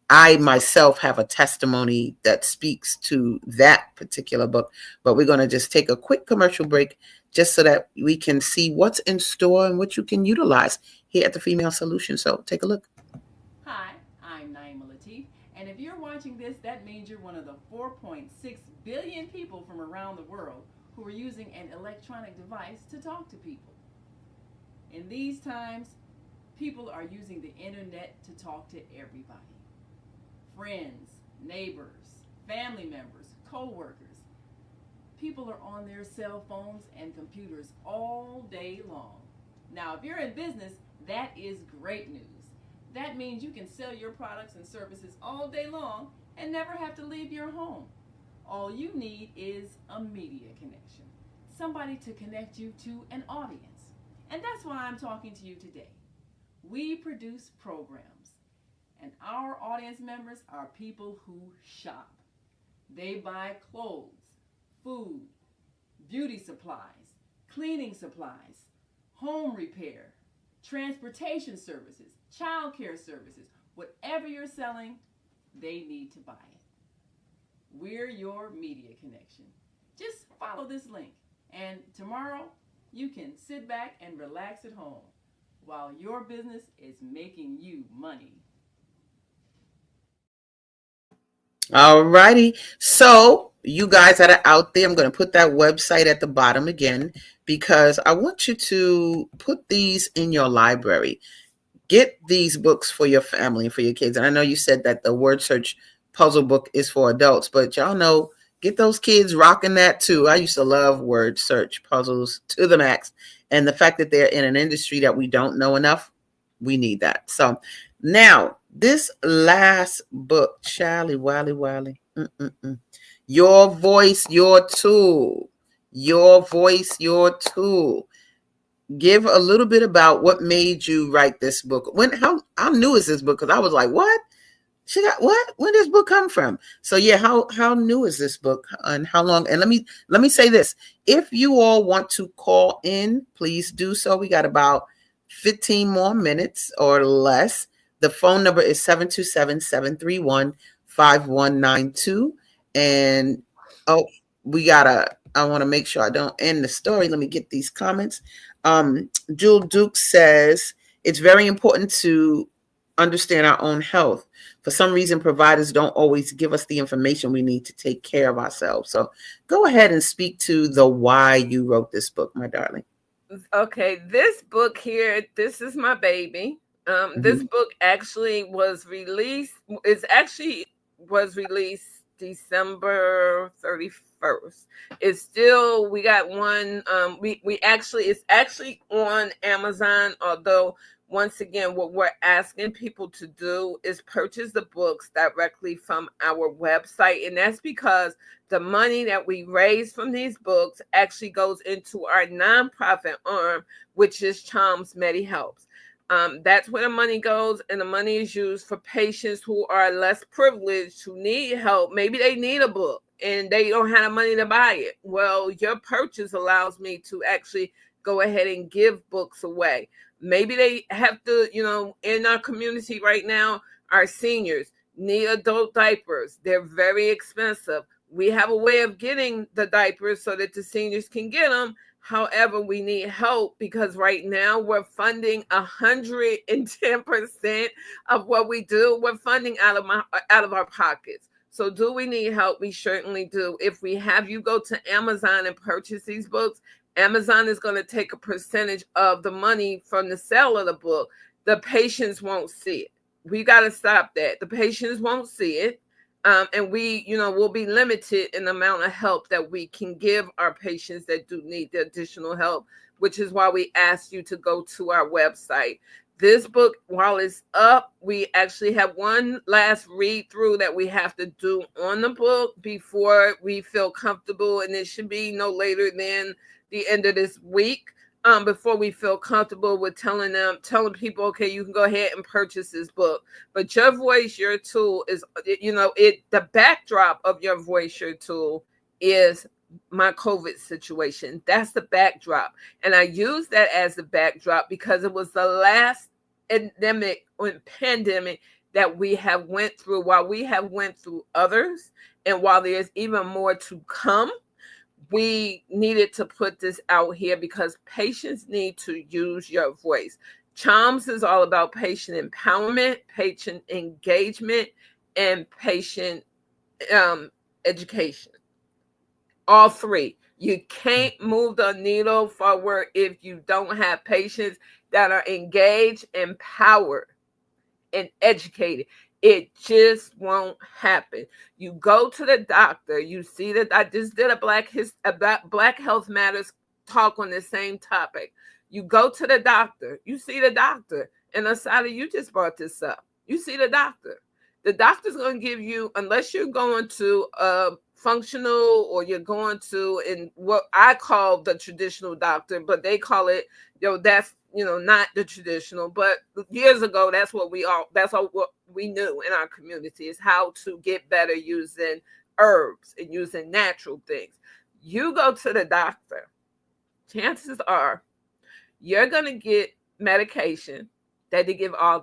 I myself have a testimony that speaks to that particular book. But we're going to just take a quick commercial break just so that we can see what's in store and what you can utilize here at the Female Solution. So take a look. Hi, I'm Naima Latif, and if you're watching this, that means you're one of the 4.6 billion people from around the world who are using an electronic device to talk to people. In these times, people are using the internet to talk to everybody. Friends, neighbors, family members, co-workers. People are on their cell phones and computers all day long. Now, if you're in business, that is great news. That means you can sell your products and services all day long and never have to leave your home. All you need is a media connection, somebody to connect you to an audience. And that's why I'm talking to you today. We produce programs, and our audience members are people who shop. They buy clothes, food, beauty supplies, cleaning supplies, home repair, transportation services, child care services. Whatever you're selling, they need to buy it. We're your media connection. Just follow this link, and tomorrow you can sit back and relax at home while your business is making you money. All righty. So you guys that are out there, I'm going to put that website at the bottom again because I want you to put these in your library. Get these books for your family and for your kids. And I know you said that the word search puzzle book is for adults, but y'all know, get those kids rocking that too. I used to love word search puzzles to the max. And the fact that they're in an industry that we don't know enough, we need that. So now this last book, Charlie Wally. Your voice, your tool. Your voice, your tool. Give a little bit about what made you write this book. How new is this book? Because I was like, what? She got what? Where did this book come from? So yeah, how new is this book and how long? And let me say this. If you all want to call in, please do so. We got about 15 more minutes or less. The phone number is 727-731-5192. And oh, I want to make sure I don't end the story. Let me get these comments. Jewel Duke says it's very important to understand our own health. For some reason, providers don't always give us the information we need to take care of ourselves. So go ahead and speak to the why you wrote this book, my darling. Okay, this book here, this is my baby. This book actually was released. Was released December 31st. It's still, we got one. It's actually on Amazon. Although once again, what we're asking people to do is purchase the books directly from our website, and that's because the money that we raise from these books actually goes into our nonprofit arm, which is Chom's Medi Helps. That's where the money goes, and the money is used for patients who are less privileged, who need help. Maybe they need a book and they don't have the money to buy it. Well, your purchase allows me to actually go ahead and give books away. Maybe they have to, in our community right now, our seniors need adult diapers. They're very expensive. We have a way of getting the diapers so that the seniors can get them. However, we need help because right now we're funding 110% of what we do. We're funding out of our pockets. So do we need help? We certainly do. If we have you go to Amazon and purchase these books, Amazon is going to take a percentage of the money from the sale of the book. The patients won't see it. We got to stop that. The patients won't see it. And we, will be limited in the amount of help that we can give our patients that do need the additional help, which is why we asked you to go to our website. This book, while it's up, we actually have one last read through that we have to do on the book before we feel comfortable. And it should be no later than the end of this week. Before we feel comfortable with telling people, okay, you can go ahead and purchase this book. But your voice, your tool is, the backdrop of your voice, your tool is my COVID situation. That's the backdrop. And I use that as the backdrop because it was the last endemic or pandemic that we have went through. While we have went through others, and while there's even more to come, we needed to put this out here because patients need to use your voice. Choms is all about patient empowerment, patient engagement, and patient education. All three. You can't move the needle forward if you don't have patients that are engaged, empowered, and educated. It just won't happen. You go to the doctor. You see that I just did a Black Health Matters talk on the same topic. You go to the doctor. You see the doctor. And Asada, you just brought this up. You see the doctor. The doctor's going to give you, unless you're going to a functional or you're going to in what I call the traditional doctor, but they call it, that's not the traditional. But years ago, that's all what we knew in our community is how to get better using herbs and using natural things. You go to the doctor, chances are you're going to get medication that they give all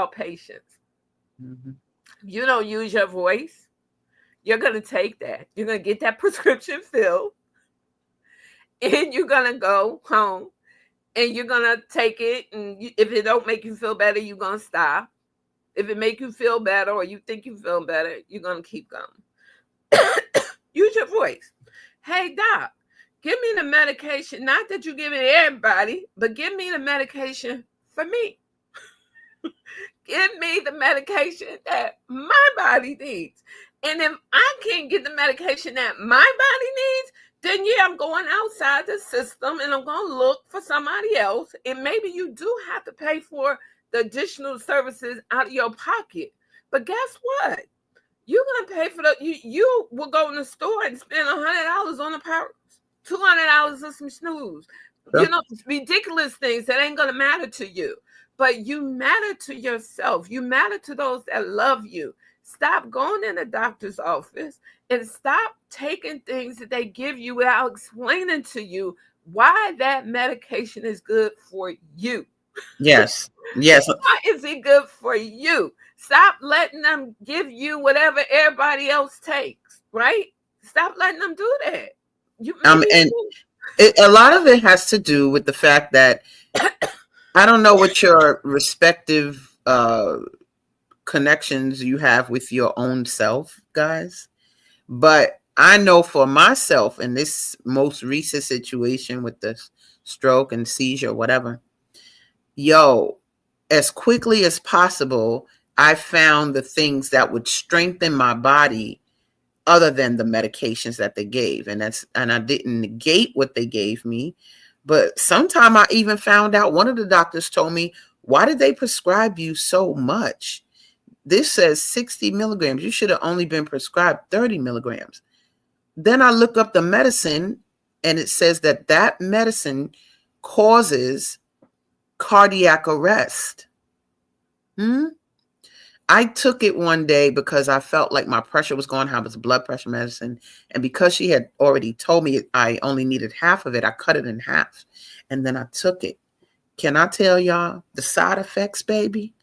patients. Mm-hmm. You don't use your voice, you're going to take that. You're going to get that prescription filled, and you're going to go home and you're going to take it. And if it don't make you feel better, you're going to stop. If it make you feel better or you think you feel better, you're going to keep going. Use your voice. Hey, doc, give me the medication. Not that you give it to everybody, but give me the medication for me. Give me the medication that my body needs. And if I can't get the medication that my body needs, then yeah, I'm going outside the system and I'm going to look for somebody else. And maybe you do have to pay for the additional services out of your pocket. But guess what? You're going to pay for you will go in the store and spend $100 on the powers, $200 on some snooze. Sure. You know, ridiculous things that ain't going to matter to you. But you matter to yourself. You matter to those that love you. Stop going in the doctor's office and stop taking things that they give you without explaining to you why that medication is good for you. Yes. Yes. Why is it good for you? Stop letting them give you whatever everybody else takes, right? Stop letting them do that. And a lot of it has to do with the fact that I don't know what your respective connections you have with your own self, guys, but I know for myself in this most recent situation with the stroke and seizure, whatever, as quickly as possible, I found the things that would strengthen my body other than the medications that they gave. And I didn't negate what they gave me. But sometime I even found out, one of the doctors told me, why did they prescribe you so much? This says 60 milligrams. You should have only been prescribed 30 milligrams. Then I look up the medicine and it says that medicine causes cardiac arrest. I took it one day because I felt like my pressure was going high. It was blood pressure medicine. And because she had already told me I only needed half of it, I cut it in half. And then I took it. Can I tell y'all the side effects, baby?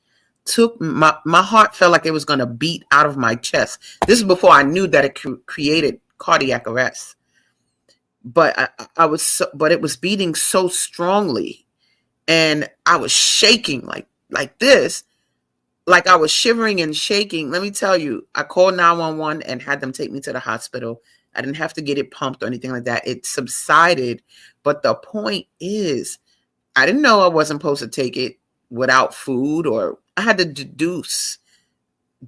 My heart felt like it was going to beat out of my chest. This is before I knew that it created cardiac arrest. But but it was beating so strongly. And I was shaking like this. Like I was shivering and shaking. Let me tell you, I called 911 and had them take me to the hospital. I didn't have to get it pumped or anything like that. It subsided. But the point is, I didn't know I wasn't supposed to take it without food, or I had to deduce.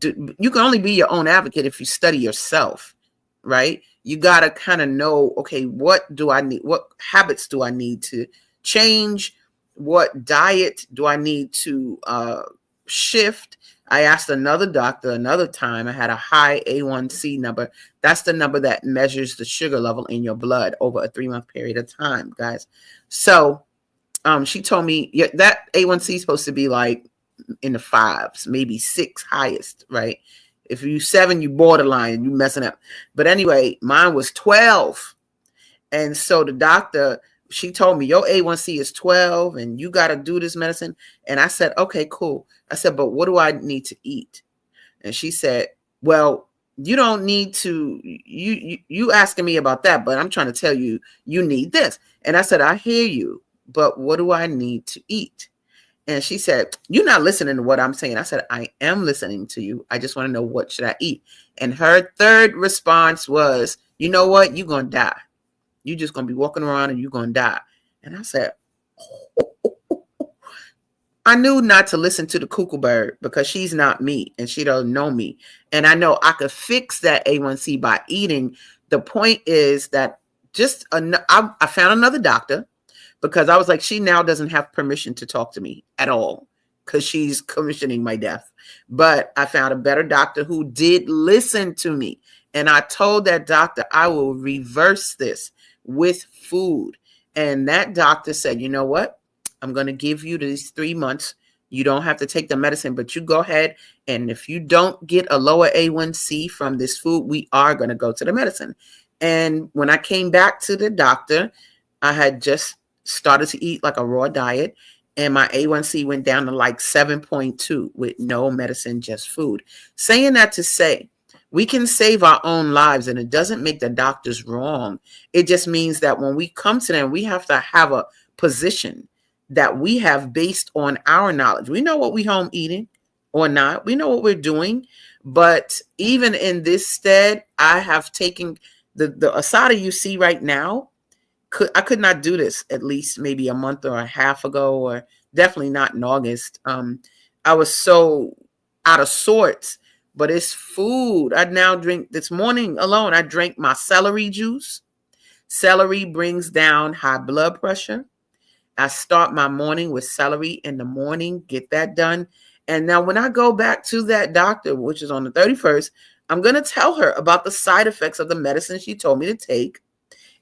You can only be your own advocate if you study yourself, right? You got to kind of know, okay, what do I need? What habits do I need to change? What diet do I need to shift? I asked another doctor another time. I had a high A1C number. That's the number that measures the sugar level in your blood over a 3-month period of time, guys. So she told me that A1C is supposed to be like in the 5s, maybe 6 highest, right? If you 7, you borderline, you messing up. But anyway, mine was 12. And so the doctor, she told me your A1C is 12 and you got to do this medicine. And I said, okay, cool. I said, but what do I need to eat? And she said, well, you don't need to, you asking me about that, but I'm trying to tell you, you need this. And I said, I hear you, but what do I need to eat? And she said, you're not listening to what I'm saying. I said, I am listening to you. I just want to know, what should I eat? And her third response was, you know what? You're going to die. You're just going to be walking around and you're going to die. And I said, I knew not to listen to the cuckoo bird because she's not me and she doesn't know me. And I know I could fix that A1C by eating. The point is that I found another doctor because I was like, she now doesn't have permission to talk to me at all because she's commissioning my death. But I found a better doctor who did listen to me. And I told that doctor, I will reverse this with food. And that doctor said, you know what? I'm going to give you these 3 months. You don't have to take the medicine, but you go ahead. And if you don't get a lower A1C from this food, we are going to go to the medicine. And when I came back to the doctor, I had just started to eat like a raw diet, and my A1C went down to like 7.2 with no medicine, just food. Saying that to say, we can save our own lives, and it doesn't make the doctors wrong. It just means that when we come to them, we have to have a position that we have based on our knowledge. We know what we home eating or not. We know what we're doing. But even in this stead, I have taken the asada you see right now. I could not do this at least maybe a month or a half ago, or definitely not in August. I was so out of sorts, but it's food. I now drink, this morning alone, I drank my celery juice. Celery brings down high blood pressure. I start my morning with celery in the morning, get that done. And now when I go back to that doctor, which is on the 31st, I'm going to tell her about the side effects of the medicine she told me to take.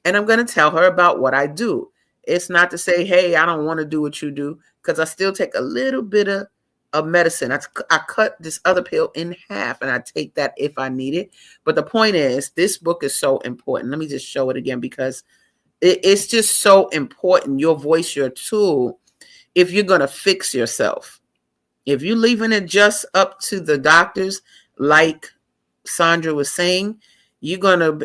And I'm going to tell her about what I do. It's not to say, hey, I don't want to do what you do, because I still take a little bit of medicine. I cut this other pill in half, and I take that if I need it. But the point is, this book is so important. Let me just show it again, because it's just so important. Your voice, your tool, if you're going to fix yourself. If you're leaving it just up to the doctors, like Sandra was saying, you're gonna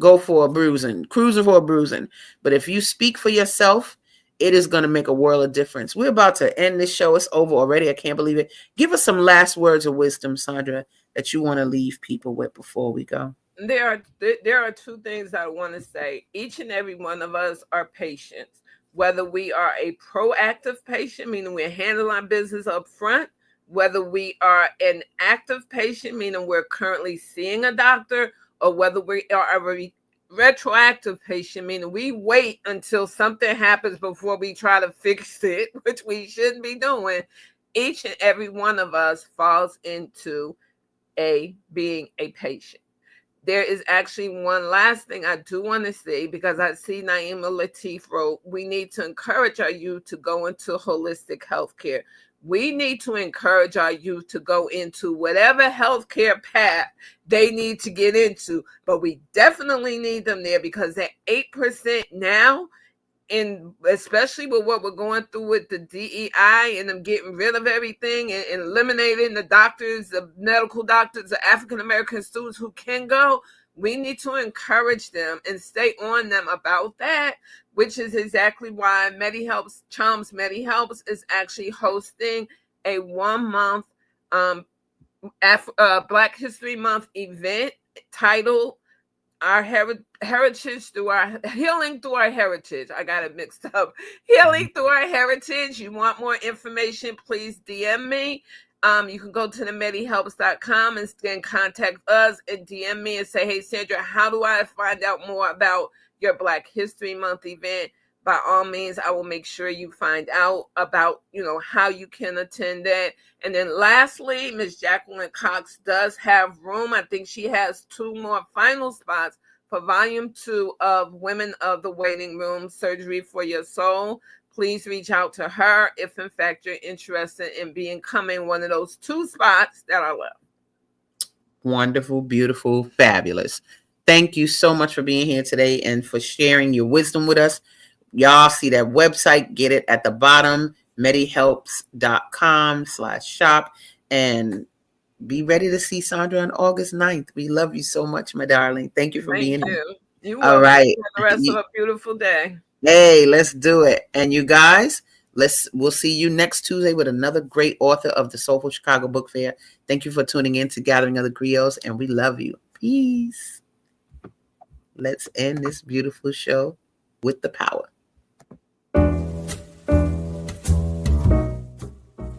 go for a bruising, cruising for a bruising. But if you speak for yourself, it is going to make a world of difference. We're about to end this show. It's over already. I can't believe it. Give us some last words of wisdom, Sandra, that you want to leave people with before we go. There are two things I want to say. Each and every one of us are patients. Whether we are a proactive patient, meaning we're handling business up front, whether we are an active patient, meaning we're currently seeing a doctor, or whether we are a retroactive patient, meaning we wait until something happens before we try to fix it, which we shouldn't be doing. Each and every one of us falls into being a patient. There is actually one last thing I do want to say, because I see Naima Latif wrote, we need to encourage our youth to go into holistic healthcare. We need to encourage our youth to go into whatever healthcare path they need to get into, but we definitely need them there, because they're 8% now. And especially with what we're going through with the DEI and them getting rid of everything and eliminating the doctors, the medical doctors, the African-American students who can go, we need to encourage them and stay on them about that, which is exactly why MediHelps, Chums MediHelps is actually hosting a 1-month Black History Month event titled Our Heritage Through Our Healing Through Our Heritage. I got it mixed up. Healing Through Our Heritage. You want more information, please DM me. You can go to the medihelps.com and then contact us and DM me and say, hey, Sandra, how do I find out more about your Black History Month event? By all means, I will make sure you find out about, how you can attend that. And then lastly, Ms. Jacqueline Cox does have room. I think she has 2 more final spots for Volume 2 of Women of the Waiting Room, Surgery for Your Soul. Please reach out to her if, in fact, you're interested in becoming one of those 2 spots that are left. Wonderful, beautiful, fabulous. Thank you so much for being here today and for sharing your wisdom with us. Y'all see that website, get it at the bottom, medihelps.com/shop, and be ready to see Sandra on August 9th. We love you so much, my darling. Thank you for being here. You all right. Have the rest of a beautiful day. Hey, let's do it. And you guys, we'll see you next Tuesday with another great author of the Soulful Chicago Book Fair. Thank you for tuning in to Gathering of the Griots, and we love you. Peace. Let's end this beautiful show with the power.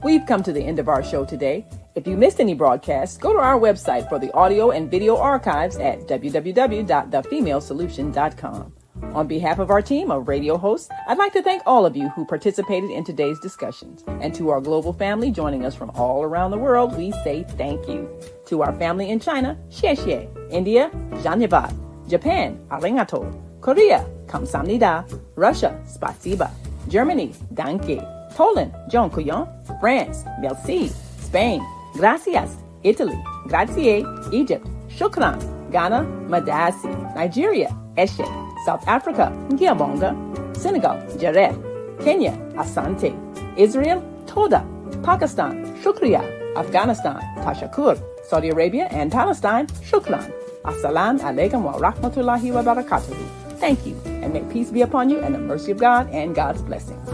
We've come to the end of our show today. If you missed any broadcasts, go to our website for the audio and video archives at www.thefemalesolution.com. On behalf of our team of radio hosts, I'd like to thank all of you who participated in today's discussions. And to our global family joining us from all around the world, we say thank you. To our family in China, xie xie. India, zhanyavad. Japan, arigato. Korea, kamsamnida. Russia, spasiba. Germany, danke. Poland, John France, merci. Spain, gracias. Italy, grazie. Egypt, shukran. Ghana, Madasi. Nigeria, Eshe. South Africa, Ngiabonga. Senegal, Jaref. Kenya, Asante. Israel, Toda. Pakistan, Shukriya. Afghanistan, Tashakur. Saudi Arabia and Palestine, Shukran. Assalamu alaikum wa rahmatullahi wa barakatuhu. Thank you, and may peace be upon you and the mercy of God and God's blessings.